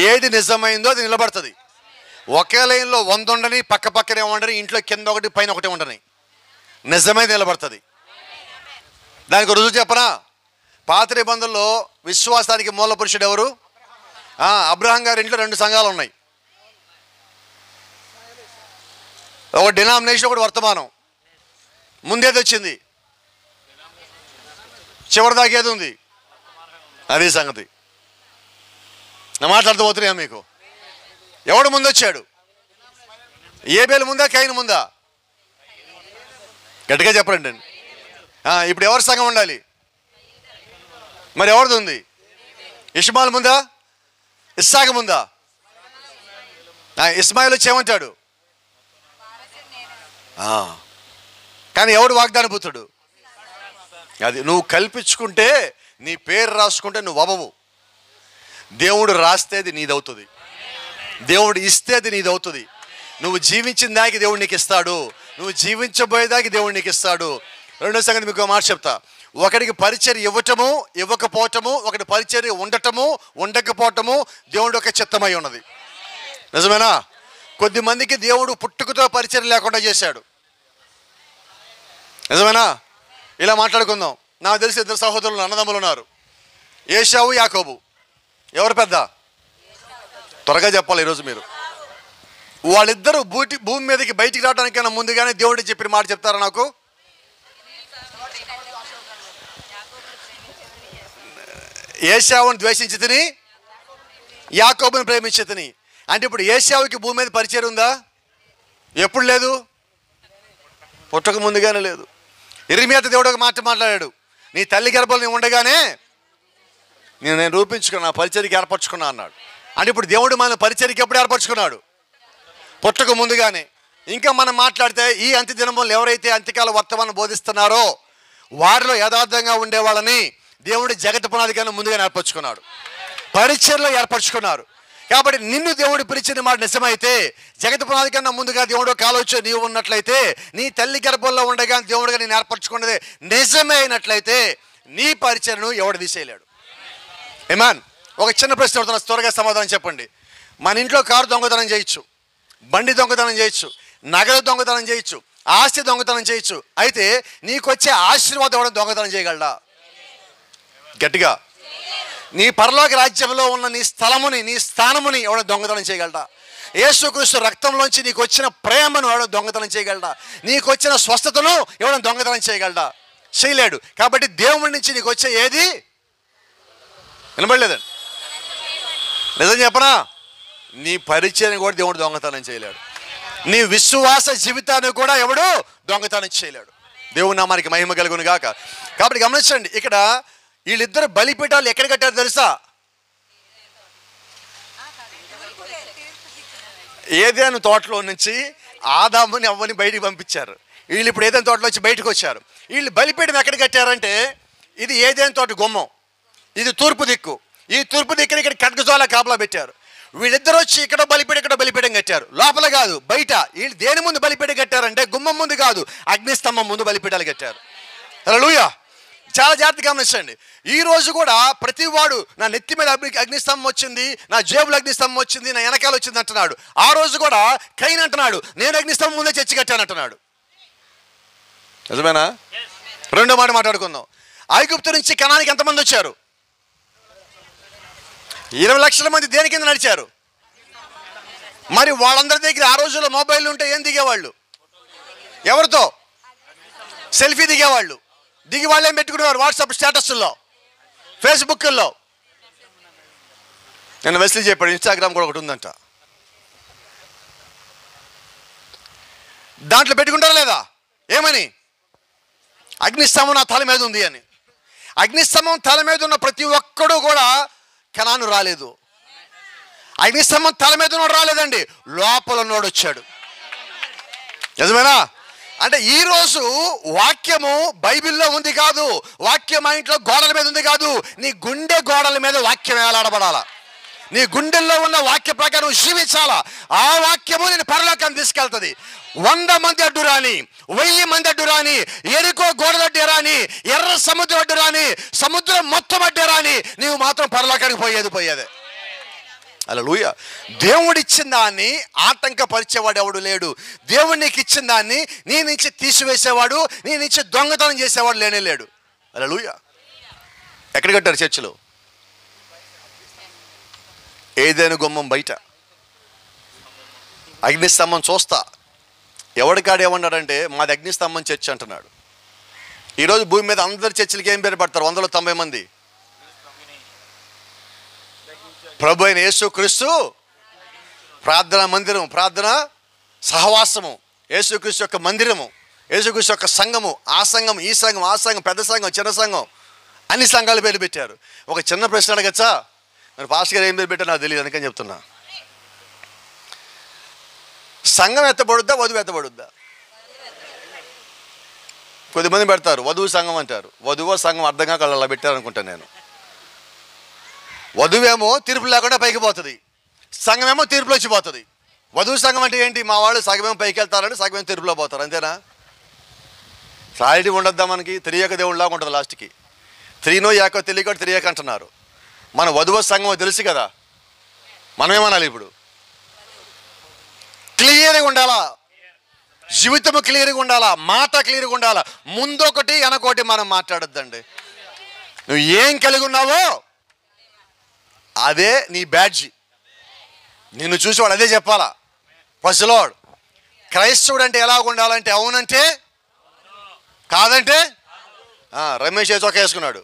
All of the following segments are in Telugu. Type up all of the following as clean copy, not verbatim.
ఏది నిజమైందో అది నిలబడుతుంది. ఒకే లైన్లో 100 ఉండని, పక్క పక్కనే ఉండని, ఇంట్లో కింద ఒకటి పైన ఒకటి ఉండని, నిజమైంది నిలబడుతుంది. దానికి రుజువు చెప్పనా? పాత నిబంధనలో విశ్వాసానికి మూల పురుషుడు ఎవరు? అబ్రహాం గారి ఇంట్లో 2 సంఘాలు ఉన్నాయి. ఒక డినామినేషన్, ఒకటి వర్తమానం. ముందేది వచ్చింది, చివరి దాకేది ఉంది, అదే సంగతి. నా మాట్లాడుతూ పోతున్నాయా మీకు? ఎవడు ముందొచ్చాడు? ఏబేలు ముందా, కయీను ముందా? గట్టిగా చెప్పండి. ఇప్పుడు ఎవరి సంఘం ఉండాలి? మరి ఎవరిది ఉంది? ఇష్మాయిల్ ముందా, ఇస్సాకు ముందా? ఇస్మాయిల్ వచ్చి ఏమంటాడు? కానీ ఎవడు వాగ్దాన పుత్రుడు? అది నువ్వు కల్పించుకుంటే, నీ పేరు రాసుకుంటే నువ్వు అవ్వవు. దేవుడు రాస్తేది నీదవుతుంది, దేవుడు ఇస్తేది నీదవుతుంది. నువ్వు జీవించిన దానికి దేవుడు నీకు ఇస్తాడు, నువ్వు జీవించబోయేదానికి దేవుడు నీకు ఇస్తాడు. రెండో సంగతి మీకు మాట చెప్తా. ఒకడికి పరిచర్య ఇవ్వటము, ఇవ్వకపోవటము, ఒకటి పరిచర్య ఉండటము, ఉండకపోవటము దేవుడు యొక్క చిత్తమై ఉన్నది. నిజమేనా? కొద్ది మందికి దేవుడు పుట్టుకతో పరిచర్య లేకుండా చేశాడు. నిజమేనా? ఇలా మాట్లాడుకుందాం. నాకు తెలిసి 2 సహోదరులు, అన్నదమ్ములు ఉన్నారు, ఏశావు, యాకోబు. ఎవరు పెద్ద? త్వరగా చెప్పాలి ఈరోజు మీరు. వాళ్ళిద్దరూ భూమి మీదకి బయటికి రావడానికైనా ముందుగానే దేవుడు చెప్పిన మాట చెప్తారా నాకు? ఏశావుని ద్వేషించి తిని, యాకోబుని ప్రేమించి తిని. అంటే ఇప్పుడు ఏశావుకి భూమి మీద పరిచయం ఉందా? ఎప్పుడు లేదు, పుట్టక ముందుగానే లేదు. ఇర్మియాతో దేవుడు ఒక మాట మాట్లాడాడు, నీ తల్లి గర్భంలో నేను ఉండగానే నేను రూపించుకున్నా, నా పరిచర్యకి ఏర్పరచుకున్నా అన్నాడు. అంటే ఇప్పుడు దేవుడు మన పరిచర్యకి ఎప్పుడు ఏర్పరచుకున్నాడు? పుట్టక ముందుగానే. ఇంకా మనం మాట్లాడితే, ఈ అంత్య దినములు ఎవరైతే అంత్యకాల వర్తమానం బోధిస్తున్నారో వారిలో యథార్థంగా ఉండే వాళ్ళని దేవుడు జగత్ పునాది కన్నా ముందుగానే ఏర్పరచుకున్నాడు, పరిచర్యలో ఏర్పరచుకున్నారు. కాబట్టి నిన్ను దేవుడు పిలిచిన మాట నిజమైతే, జగత్ పునాది కన్నా ముందుగా దేవుడు ఆలోచన నీవు ఉన్నట్లయితే, నీ తల్లి గర్భంలో ఉండగా దేవుడుగా నేను ఏర్పరచుకున్నది నిజమే అయినట్లయితే, నీ పరిచర్యను ఎవడు తీసేయలేడు. ఏమాన్? ఒక చిన్న ప్రశ్న అడుగుతున్నా, త్వరగా సమాధానం చెప్పండి. మన ఇంట్లో కారు దొంగతనం చేయొచ్చు, బండి దొంగతనం చేయొచ్చు, నగలు దొంగతనం చేయొచ్చు, ఆస్తి దొంగతనం చేయొచ్చు. అయితే నీకు వచ్చే ఆశీర్వాదం ఎవడో దొంగతనం చేయగలడా? గట్టిగా. నీ పరలోక రాజ్యంలో ఉన్న నీ స్థలముని, నీ స్థానముని ఎవడో దొంగతనం చేయగలడా? యేసుక్రీస్తు రక్తంలోంచి నీకు వచ్చిన ప్రేమను ఎవడో దొంగతనం చేయగలడా? నీకు వచ్చిన స్వస్థతను ఎవడో దొంగతనం చేయగలడా? చేయలేడు. కాబట్టి దేవుడి నుంచి నీకు వచ్చే ఏది వినబడలేదండి. నిజం చెప్పనా? నీ పరిచయం కూడా దేవుడు దొంగతనం చేయలేడు, నీ విశ్వాస జీవితాన్ని కూడా ఎవడు దొంగతనం చేయలేడు. దేవుని నామానికి మహిమ కలుగును గాక. కాబట్టి గమనించండి, ఇక్కడ వీళ్ళిద్దరు బలిపీఠాలు ఎక్కడ కట్టారు తెలుసా? ఏదేను తోటలో నుంచి ఆదాముని అవ్వని బయటికి పంపించారు. వీళ్ళు ఇప్పుడు ఏదైనా తోటలో వచ్చి బయటకు వచ్చారు. వీళ్ళు బలిపీఠం ఎక్కడ కట్టారంటే, ఇది ఏదైనా తోట గుమ్మం, ఇది తూర్పు దిక్కు. ఈ తూర్పు దిక్కుని ఇక్కడ ఖడ్గజ్వాల కాపలా పెట్టారు. వీళ్ళిద్దరు వచ్చి ఇక్కడ బలిపీఠం, ఇక్కడ బలిపీఠం కట్టారు. లోపల కాదు, బయట. వీళ్ళు దేని ముందు బలిపీఠం కట్టారంటే, గుమ్మం ముందు కాదు, అగ్నిస్తంభం ముందు బలిపీఠాలు కట్టారు. హల్లెలూయా. చాలా జాగ్రత్తగా గమనించండి. ఈ రోజు కూడా ప్రతి వాడు నా నెత్తి మీద అగ్నిస్తంభం వచ్చింది, నా జేబులో అగ్నిస్తంభం వచ్చింది, నా వెనకాల వచ్చింది అంటున్నాడు. ఆ రోజు కూడా కయీను అంటున్నాడు, నేను అగ్నిస్తంభం ముందే చర్చి కట్టాను అంటున్నాడు. నిజమేనా? రెండో మాట మాట్లాడుకుందాం. ఐగుప్తు నుంచి కనానికి ఎంతమంది వచ్చారు? 20 లక్షల మంది దేని కింద నడిచారు? మరి వాళ్ళందరి దగ్గర ఆ రోజుల్లో మొబైల్ ఉంటే ఏం దిగేవాళ్ళు? ఎవరితో? సెల్ఫీ దిగేవాళ్ళు. దిగి వాళ్ళు ఏం పెట్టుకునేవారు? వాట్సాప్ స్టేటస్లో, ఫేస్బుక్లో. నేను వెస్లీ చెప్పాడు, ఇన్స్టాగ్రామ్ కూడా ఒకటి ఉందంట, దాంట్లో పెట్టుకుంటారా లేదా? ఏమని? అగ్నిస్తంభం నా తల మీద ఉంది అని. అగ్నిస్తంభం తల మీద ఉన్న ప్రతి ఒక్కడు కూడా కనాను రాలేదు. అగ్నిస్తంభం తల మీద ఉన్నోడు రాలేదండి, లోపల ఉన్నోడు వచ్చాడు. నిజమేనా? అంటే ఈరోజు వాక్యము బైబిల్లో ఉంది కాదు, వాక్యం మా ఇంట్లో గోడల మీద ఉంది కాదు, నీ గుండె గోడల మీద వాక్యం వేలాడబడాలా. నీ గుండెల్లో ఉన్న వాక్య ప్రకారం జీవించాలా. ఆ వాక్యము నేను పరలోకాన్ని తీసుకెళ్తుంది. 100 మంది అడ్డు రాని, 1000 మంది అడ్డు రాని, ఎరుకో గోడలు అడ్డు రాని, ఎర్ర సముద్రం అడ్డు రాని, సముద్రం మొత్తం అడ్డు రాని, నీవు మాత్రం పరలోకానికి పోయేదే. హల్లెలూయా. దేవుడిచ్చిన దాన్ని ఆటంకపరిచేవాడు ఎవడు లేడు. దేవుడు నీకు ఇచ్చిన దాన్ని నీ నుంచి తీసివేసేవాడు, నీ నుంచి దొంగతనం చేసేవాడు లేనే లేడు. హల్లెలూయా. ఎక్కడ కట్టారు చర్చిలో? ఏదైనా గుమ్మం బయట అగ్నిస్తంభం చూస్తా. ఎవడికాడు ఏమన్నాడంటే మాది అగ్నిస్తంభం చర్చ్ అంటున్నాడు. ఈరోజు భూమి మీద అందరి చర్చిలకి ఏం పేరు పడతారు? 190 మంది. ప్రభు అయిన యేసు క్రీస్తు ప్రార్థనా మందిరం, ప్రార్థన సహవాసము, యేసుక్రీస్తు యొక్క మందిరము, యేసుక్రీస్తు యొక్క సంఘము, ఆ సంఘం, ఈ సంఘం, ఆ సంఘం, పెద్ద సంఘం, చిన్న సంఘం, అన్ని సంఘాలు పేరు పెట్టారు. ఒక చిన్న ప్రశ్న అడగచ్చా? మరి పాస్టర్ గారు ఏం పేరు పెట్టారు నాకు తెలియదు, అందుకని చెప్తున్నా. సంఘం ఎత్తబడుద్దా, వధువు ఎత్తబడుద్దా? కొద్దిమంది పెడతారు వధువు సంఘం అంటారు. వధువు సంఘం అర్థంగా అలా పెట్టారు అనుకుంటాను నేను. వధువేమో తీర్పు లేకుండా పైకి పోతుంది, సంఘమేమో తీర్పులో వచ్చిపోతుంది. వధువు సంఘం అంటే ఏంటి? మా వాళ్ళు సగమేమో పైకి వెళ్తారని సగమేమో తీర్పులో పోతారు, అంతేనా? క్లారిటీ ఉండొద్దా మనకి? తెలియక దేవుడిలాగా ఉంటుంది లాస్ట్కి. త్రీనో యాకో తెలియక తెలియక అంటున్నారు. మన వధువు సంఘం తెలుసు కదా, మనమేమనాలి ఇప్పుడు? క్లియర్గా ఉండాలా, జీవితం క్లియర్గా ఉండాలా, మాట క్లియర్గా ఉండాలా. ముందొకటి వెనకొకటి మనం మాట్లాడొద్దండి. నువ్వు ఏం కలిగి ఉన్నావో అదే నీ బ్యాడ్జి. నిన్ను చూసేవాడు అదే చెప్పాలా. పసిలోడు క్రైస్తవుడు అంటే ఎలా ఉండాలంటే అవునంటే కాదంటే రమేష్ చొక్కా వేసుకున్నాడు.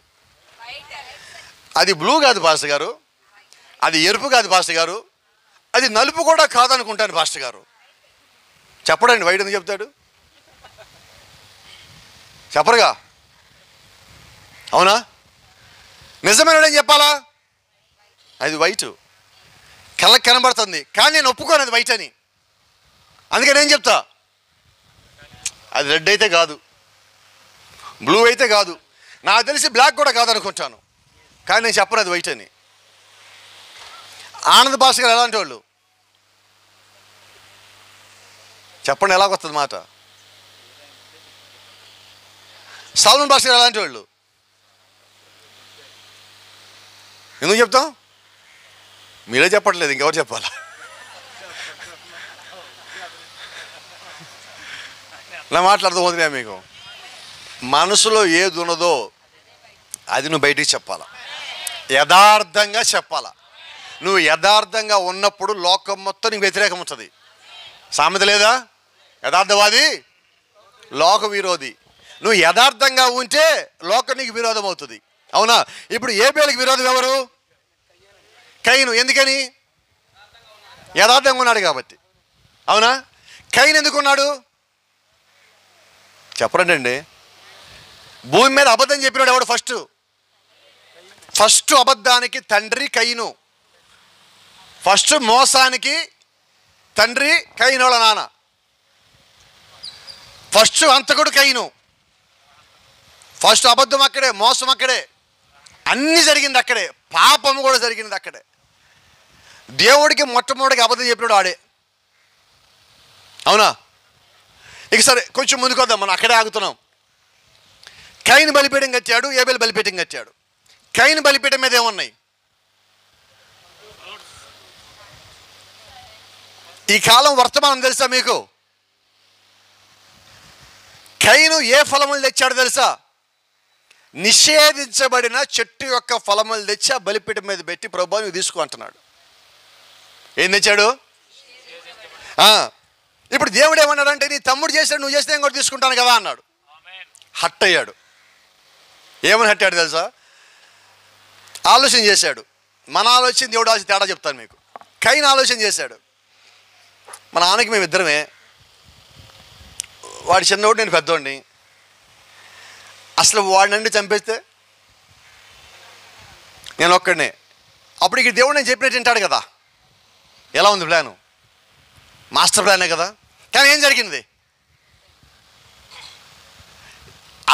అది బ్లూ కాదు పాస్టర్ గారు, అది ఎరుపు కాదు పాస్టర్ గారు, అది నలుపు కూడా కాదనుకుంటాను పాస్టర్ గారు. చెప్పడండి, వైట్ ఎందుకు చెప్తాడు? చెప్పరుగా, అవునా? నిజమైన చెప్పాలా? అది వైట్, కళ్ళకి కనబడుతుంది, కానీ నేను ఒప్పుకోను అది వైట్ అని. అందుకే నేను చెప్తా అది రెడ్ అయితే కాదు, బ్లూ అయితే కాదు, నాకు తెలిసి బ్లాక్ కూడా కాదనుకుంటాను, కానీ నేను చెప్పను అది వైట్ అని. ఆనంద్ భాష గారు ఎలాంటి వాళ్ళు చెప్పండి, ఎలాగొస్తుంది మాట? సల్మాన్ భాష గారు ఎలాంటి వాళ్ళు ఎందుకు చెప్తాం? మీరే చెప్పట్లేదు, ఇంకెవరు చెప్పాలా? నా మాట్లాడుతూ మీకు మనసులో ఏది ఉన్నదో అది నువ్వు బయటికి చెప్పాలా, యథార్థంగా చెప్పాలా. నువ్వు యథార్థంగా ఉన్నప్పుడు లోకం మొత్తం నీకు వ్యతిరేకం ఉంటుంది. సామెత లేదా? యథార్థవాది లోక విరోధి. నువ్వు యథార్థంగా ఉంటే లోకం నీకు విరోధం అవుతుంది, అవునా? ఇప్పుడు ఏబేలుకి విరోధం ఎవరు? కయీను. ఎందుకని? యథార్థంగా ఉన్నాడు కాబట్టి, అవునా? కయీను ఎందుకున్నాడు చెప్పరండి. భూమి మీద అబద్ధం చెప్పినాడు ఎవడు? ఫస్ట్ అబద్ధానికి తండ్రి కయీను. ఫస్ట్ మోసానికి తండ్రి కయీను వాళ్ళ నాన్న. ఫస్ట్ హంతకుడు కయీను. ఫస్ట్ అబద్ధం అక్కడే, మోసం అక్కడే, అన్నీ జరిగింది అక్కడే, పాపము కూడా జరిగింది అక్కడే. దేవుడికి మొట్టమొదటిగా అబద్ధం చెప్పినాడు ఆడే, అవునా? ఇక సరే కొంచెం ముందుకు వద్దాం, మనం అక్కడే ఆగుతున్నాం. కయీను బలిపీఠం కట్టాడు, ఏబేలు బలిపీఠం కట్టాడు. కయీను బలిపీఠం మీద ఏమున్నాయి? ఈ కాలం వర్తమానం తెలుసా మీకు? కయీను ఏ ఫలములు తెచ్చాడు తెలుసా? నిషేధించబడిన చెట్టు యొక్క ఫలములు తెచ్చి ఆ బలిపీఠం మీద పెట్టి ప్రభువా నువ్వు తీసుకో అంటున్నాడు. ఏం తెచ్చాడు? ఇప్పుడు దేవుడు ఏమన్నాడంటే నీ తమ్ముడు చేశాడు, నువ్వు చేస్తే నేను కూడా తీసుకుంటాను కదా అన్నాడు. హట్ అయ్యాడు. ఏమని హట్టాడు తెలుసా? ఆలోచన చేశాడు. మన ఆలోచన దేవుడు ఆలోచన తేడా చెప్తాను మీకు. కయీను ఆలోచన చేశాడు, మా నాన్నకి మేము ఇద్దరమే, వాడు చిన్నవాడు నేను పెద్దోడిని, అసలు వాడినండి చంపేస్తే నేను ఒక్కడినే. అప్పుడు ఇక దేవుడు నేను చెప్పినట్టు వింటాడు కదా. ఎలా ఉంది ప్లాను? మాస్టర్ ప్లానే కదా. కానీ ఏం జరిగింది?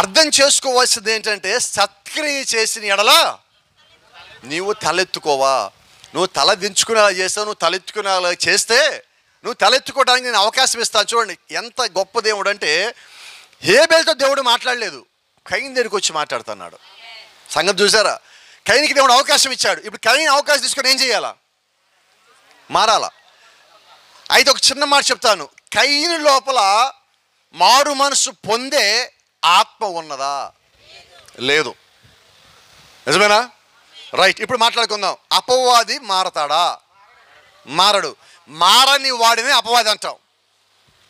అర్థం చేసుకోవాల్సింది ఏంటంటే సత్క్రియ చేసిన ఎడల నీవు తలెత్తుకోవా. నువ్వు తల దించుకునేలా చేస్తావు, నువ్వు తలెత్తుకునేలా చేస్తే నువ్వు తలెత్తుకోవడానికి నేను అవకాశం ఇస్తాను. చూడండి ఎంత గొప్ప దేవుడు అంటే, హేబేలుతో దేవుడు మాట్లాడలేదు, కయీను దగ్గరికి వచ్చి మాట్లాడుతున్నాడు. సంగతి చూసారా? కయీనుకి దేవుడు అవకాశం ఇచ్చాడు. ఇప్పుడు కయీను అవకాశం తీసుకొని ఏం చేయాలా? మారాల. అయితే ఒక చిన్న మాట చెప్తాను, కయీను లోపల మారు మనసు పొందే ఆత్మ ఉన్నదా? లేదు. నిజమేనా? రైట్. ఇప్పుడు మాట్లాడుకుందాం. అపవాది మారతాడా? మారడు. మారని వాడిని అపవాది అంటాం.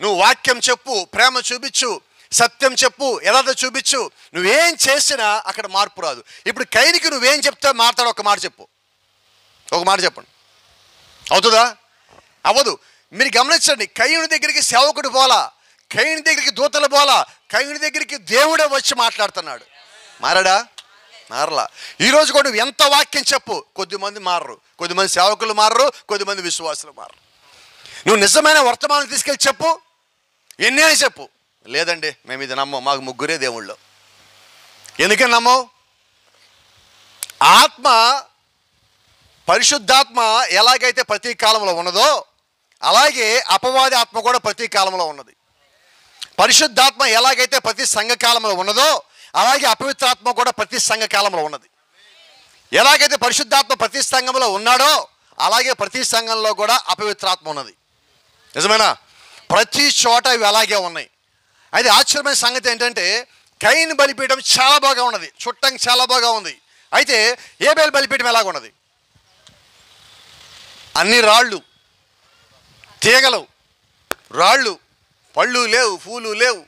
నువ్వు వాక్యం చెప్పు, ప్రేమ చూపించు, సత్యం చెప్పు, యథార్థ చూపించు, నువ్వేం చేసినా అక్కడ మార్పు రాదు. ఇప్పుడు కయీనుకి నువ్వేం చెప్తే మారతాడు? ఒక మాట చెప్పు, ఒక మాట చెప్పండి. అవుతుందా? అవ్వదు. మీరు గమనించండి, కయీను దగ్గరికి సేవకుడు పోలా, కయీను దగ్గరికి దూతలు పోలా, కయీను దగ్గరికి దేవుడే వచ్చి మాట్లాడుతున్నాడు. మారాడా? మారలా. ఈరోజు కూడా నువ్వు ఎంత వాక్యం చెప్పు, కొద్దిమంది మారరు, కొద్దిమంది సేవకులు మారరు, కొద్దిమంది విశ్వాసులు మారరు. నువ్వు నిజమైన వర్తమానం తీసుకెళ్ళి చెప్పు, ఎన్ని అని చెప్పు. లేదండి మేము ఇది నమ్మం, మాకు ముగ్గురే దేవుళ్ళు. ఎందుకని నమ్మవు? ఆత్మ, పరిశుద్ధాత్మ ఎలాగైతే ప్రతి కాలంలో ఉన్నదో అలాగే అపవాది ఆత్మ కూడా ప్రతి కాలంలో ఉన్నది. పరిశుద్ధాత్మ ఎలాగైతే ప్రతి సంఘకాలంలో ఉన్నదో అలాగే అపవిత్రాత్మ కూడా ప్రతి సంఘకాలంలో ఉన్నది. ఎలాగైతే పరిశుద్ధాత్మ ప్రతి సంఘంలో ఉన్నాడో అలాగే ప్రతి సంఘంలో కూడా అపవిత్రాత్మ ఉన్నది. నిజమేనా? ప్రతి చోట ఇవి అలాగే ఉన్నాయి. అయితే ఆశ్చర్యమైన సంగతి ఏంటంటే కయీను బలిపీఠం చాలా బాగా ఉన్నది, చుట్టం చాలా బాగా ఉంది. అయితే ఏబేలు బలిపీఠం ఎలాగ ఉన్నది? అన్ని రాళ్ళు, తీగలు, రాళ్ళు, పళ్ళు లేవు, పూలు లేవు,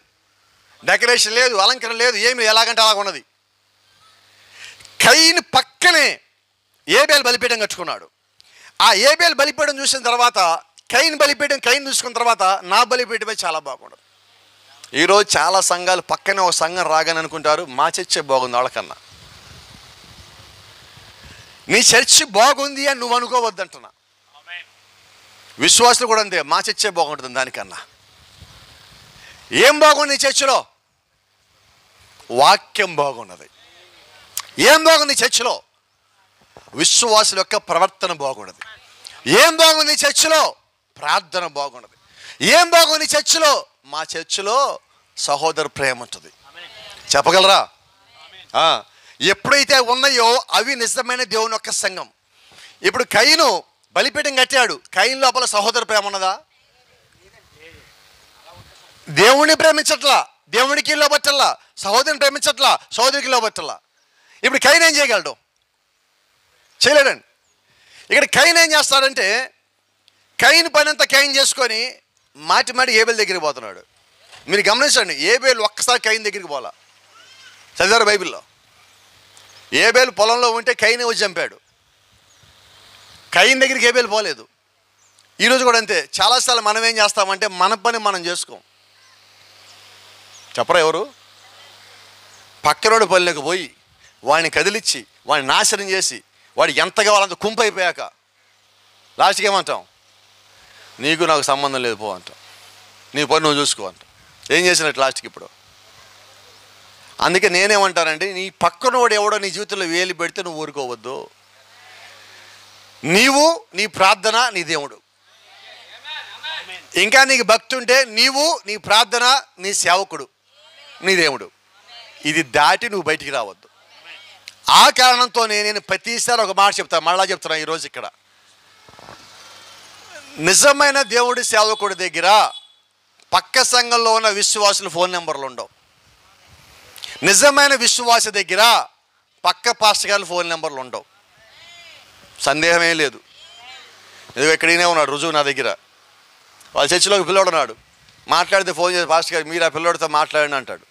డెకరేషన్ లేదు, అలంకరణ లేదు, ఏమి ఎలాగంటే అలాగ ఉన్నది. కయీను పక్కనే ఏబేలు బలిపీఠం కట్టుకున్నాడు. ఆ ఏబేలు బలిపీఠం చూసిన తర్వాత కయీను బలిపీఠం కయీను చూసుకున్న తర్వాత నా బలిపీఠమే చాలా బాగుండదు. ఈరోజు చాలా సంఘాలు పక్కనే ఒక సంఘం రాగానే అనుకుంటారు మా చర్చే బాగుంది వాళ్ళకన్నా. నీ చర్చి బాగుంది అని నువ్వు అనుకోవద్దంటున్నా. విశ్వాసులు కూడా అంతే, మా చర్చే బాగుంటుంది దానికన్నా. ఏం బాగుంది నీ చర్చిలో? వాక్యం బాగున్నది. ఏం బాగుంది చర్చిలో? విశ్వాసుల యొక్క ప్రవర్తన బాగున్నది. ఏం బాగుంది చర్చిలో? ప్రార్థన బాగున్నది. ఏం బాగుంది చర్చిలో? మా చర్చిలో సహోదర ప్రేమ ఉంటుంది. చెప్పగలరా? ఎప్పుడైతే ఉన్నాయో అవి నిజమైన దేవుని యొక్క సంఘం. ఇప్పుడు కయీను బలిపీఠం కట్టాడు, కయీను లోపల సహోదర ప్రేమ ఉన్నదా? దేవుణ్ణి ప్రేమించట్లా, దేవునికి లోబట్టల్లా, సహోదరుని ప్రేమించట్లా, సహోదరికి లోబట్టల్లా. ఇప్పుడు కయీను ఏం చేయగలడు? చేయలేడండి. ఇక్కడ కయీను ఏం చేస్తాడంటే కయీను పని అంతా కయీను చేసుకొని మాటి ఏబేలు దగ్గరికి పోతున్నాడు. మీరు గమనించండి, ఏబేలు ఒక్కసారి కయీను దగ్గరికి పోలా. చదివారు బైబిల్లో? ఏబేలు పొలంలో ఉంటే కయీను వచ్చి చంపాడు. కయీను దగ్గరికి ఏబేలు పోలేదు. ఈరోజు కూడా అంతే. చాలాసార్లు మనం ఏం చేస్తామంటే మన పని మనం చేసుకోం. చెప్పరా ఎవరు? పక్కనోడు పల్లెకి పోయి వాడిని కదిలిచ్చి వాడిని నాశనం చేసి వాడు ఎంత కావాలంత కుంపు అయిపోయాక లాస్ట్కి ఏమంటాం? నీకు నాకు సంబంధం లేదు పో అంటాం, నీ పని నువ్వు చూసుకో అంటాం. ఏం చేసినట్టు లాస్ట్కి ఇప్పుడు? అందుకే నేనేమంటానంటే నీ పక్కనోడు ఎవడో నీ జీవితంలో వేలి పెడితే నువ్వు ఊరుకోవద్దు. నీవు, నీ ప్రార్థన, నీ దేవుడు. ఇంకా నీకు భక్తి ఉంటే నీవు, నీ ప్రార్థన, నీ సేవకుడు, నీ దేవుడు. ఇది దాటి నువ్వు బయటికి రావద్దు. ఆ కారణంతో నేను ప్రతిసారి ఒక మాట చెప్తాను, మళ్ళా చెప్తున్నా ఈరోజు ఇక్కడ. నిజమైన దేవుడి సేవకుడి దగ్గర పక్క సంఘంలో ఉన్న విశ్వాసుల ఫోన్ నెంబర్లు ఉండవు. నిజమైన విశ్వాస దగ్గర పక్క పాస్టర్ గారి ఫోన్ నెంబర్లు ఉండవు. సందేహమే లేదు. ఏదో ఎక్కడైనా ఉన్నాడు రుజువు నా దగ్గర. వాళ్ళ చర్చిలోకి పిల్లోడు ఉన్నాడు, మాట్లాడితే ఫోన్ చేసి పాస్టర్ గారు మీరు ఆ పిల్లోడితో మాట్లాడండి అంటాడు.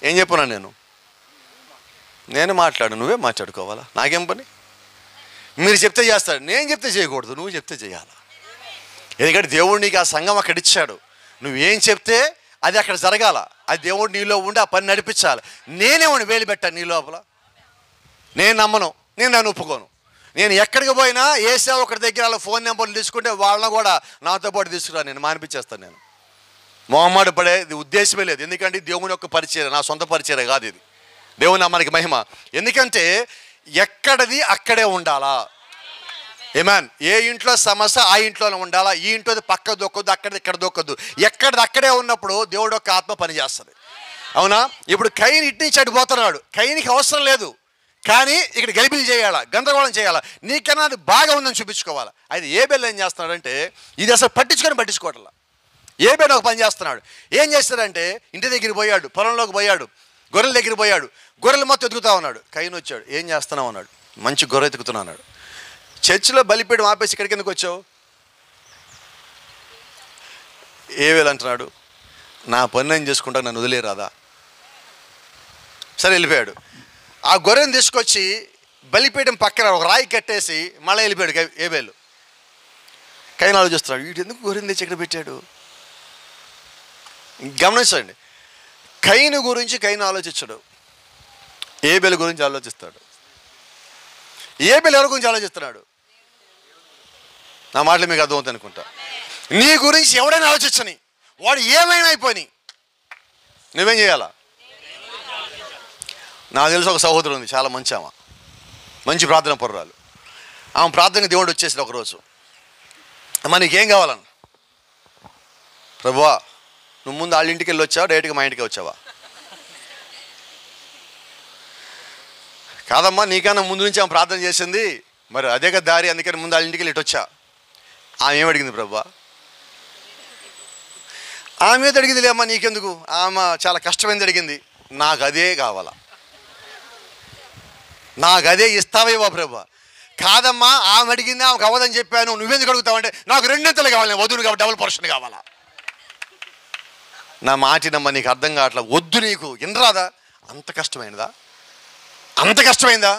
ఏం చెప్పున్నా నేను మాట్లాడు, నువ్వే మాట్లాడుకోవాలా, నాకేం పని? మీరు చెప్తే చేస్తాడు, నేను చెప్తే చేయకూడదు, నువ్వు చెప్తే చేయాలా. ఎందుకంటే దేవుడు నీకు ఆ సంఘం అక్కడ ఇచ్చాడు, నువ్వేం చెప్తే అది అక్కడ జరగాల. అది దేవుడు నీలో ఉండి ఆ పని నడిపించాలి. నేనేమని వేలు పెట్టాను నీ లోపల? నేను నమ్మను, నేను నన్ను ఒప్పుకోను. నేను ఎక్కడికి పోయినా ఏ సేవకుడి దగ్గర వాళ్ళ ఫోన్ నెంబర్లు తీసుకుంటే వాళ్ళని కూడా నాతో పాటు తీసుకురా, నేను మానిపించేస్తాను. నేను మొహమ్మాడు పడేది ఉద్దేశమే లేదు. ఎందుకంటే దేవుని యొక్క పరిచయం, నా సొంత పరిచయం కాదు ఇది. దేవుని మనకి మహిమ. ఎందుకంటే ఎక్కడది అక్కడే ఉండాలా. ఏమాన్? ఏ ఇంట్లో సమస్య ఆ ఇంట్లోనే ఉండాలా. ఈ ఇంట్లోది పక్క దొక్కద్దు, అక్కడిది ఇక్కడ దొక్కద్దు. ఎక్కడిది అక్కడే ఉన్నప్పుడు దేవుడు యొక్క ఆత్మ పనిచేస్తుంది. అవునా? ఇప్పుడు కయీను ఇటు నుంచి అడిపోతున్నాడు. కయీనుకి అవసరం లేదు, కానీ ఇక్కడ గలిబిలి చేయాలా, గందరగోళం చేయాలా, నీకన్నా అది బాగా ఉందని చూపించుకోవాలా. అయితే ఏబేలు ఏం చేస్తున్నాడంటే ఇది అసలు పట్టించుకోవట్లా. ఏబేలు ఒక పని చేస్తున్నాడు. ఏం చేస్తాడంటే ఇంటి దగ్గరికి పోయాడు, పొలంలోకి పోయాడు, గొర్రెల దగ్గరికి పోయాడు, గొర్రెలు మొత్తం ఎతుకుతా ఉన్నాడు. కయ్యను వచ్చాడు, ఏం చేస్తున్నావు అన్నాడు. మంచి గొర్రె ఎతుకుతున్నా అన్నాడు. చర్చిలో బలిపీఠం ఆపేసి ఇక్కడికి ఎందుకు వచ్చావు? ఏబేలు అంటున్నాడు, నా పని నేను చేసుకుంటా, నన్ను వదిలేరాదా? సరే వెళ్ళిపోయాడు. ఆ గొర్రెను తీసుకొచ్చి బలిపీఠం పక్కన ఒక రాయి కట్టేసి మళ్ళీ వెళ్ళిపోయాడు ఏబేలు. కయ్యను ఆలోచిస్తున్నాడు, వీడు ఎందుకు గొర్రెను తెచ్చి ఇక్కడ పెట్టాడు? గమనించండి, కయ్యను గురించి కయ్యను ఆలోచించడు, ఏబేలు గురించి ఆలోచిస్తాడు. ఏబేలు ఎవరి గురించి ఆలోచిస్తున్నాడు? నా మాటలు మీకు అర్థమవుతుంది అనుకుంటా. నీ గురించి ఎవడైనా ఆలోచించని, వాడు ఏమైనా అయిపోయి నువ్వేం చేయాలా? నాకు తెలిసి ఒక సహోదరు ఉంది, చాలా మంచి ఆమె, మంచి ప్రార్థన పరురాలు. ఆమె ప్రార్థనకి దేవుడు వచ్చేసి ఒకరోజు, అమ్మ నీకేం కావాలన్న, ప్రభువా నువ్వు ముందు వాళ్ళ ఇంటికి వెళ్ళి వచ్చావా, డైరెక్ట్గా మా ఇంటికి వచ్చావా? కాదమ్మా, నీకన్నా ముందు నుంచి ఆమె ప్రార్థన చేసింది, మరి అదే కదా దారి, అందుకని ముందు వాళ్ళ ఇంటికి వెళ్ళి ఇటు వచ్చా. ఆమె ఏం అడిగింది? ప్రభువా ఆమె ఏది అడిగింది లేమ్మా, నీకెందుకు, ఆమె చాలా కష్టమైంది అడిగింది, నాకు అదే కావాలా, నాకు అదే ఇస్తావేవా ప్రభువా? కాదమ్మా ఆమె అడిగింది, ఆమెకు అవ్వదని చెప్పాను, నువ్వెందుకు అడుగుతావంటే నాకు రెండింతలు కావాలి, వధువులు కాబట్టి డబుల్ పోర్షన్ కావాలా. నా మాటినమ్మా, నీకు అర్థం కావట్లా, వద్దు నీకు వినరాదా? అంత కష్టమైనదా? అంత కష్టమైందా?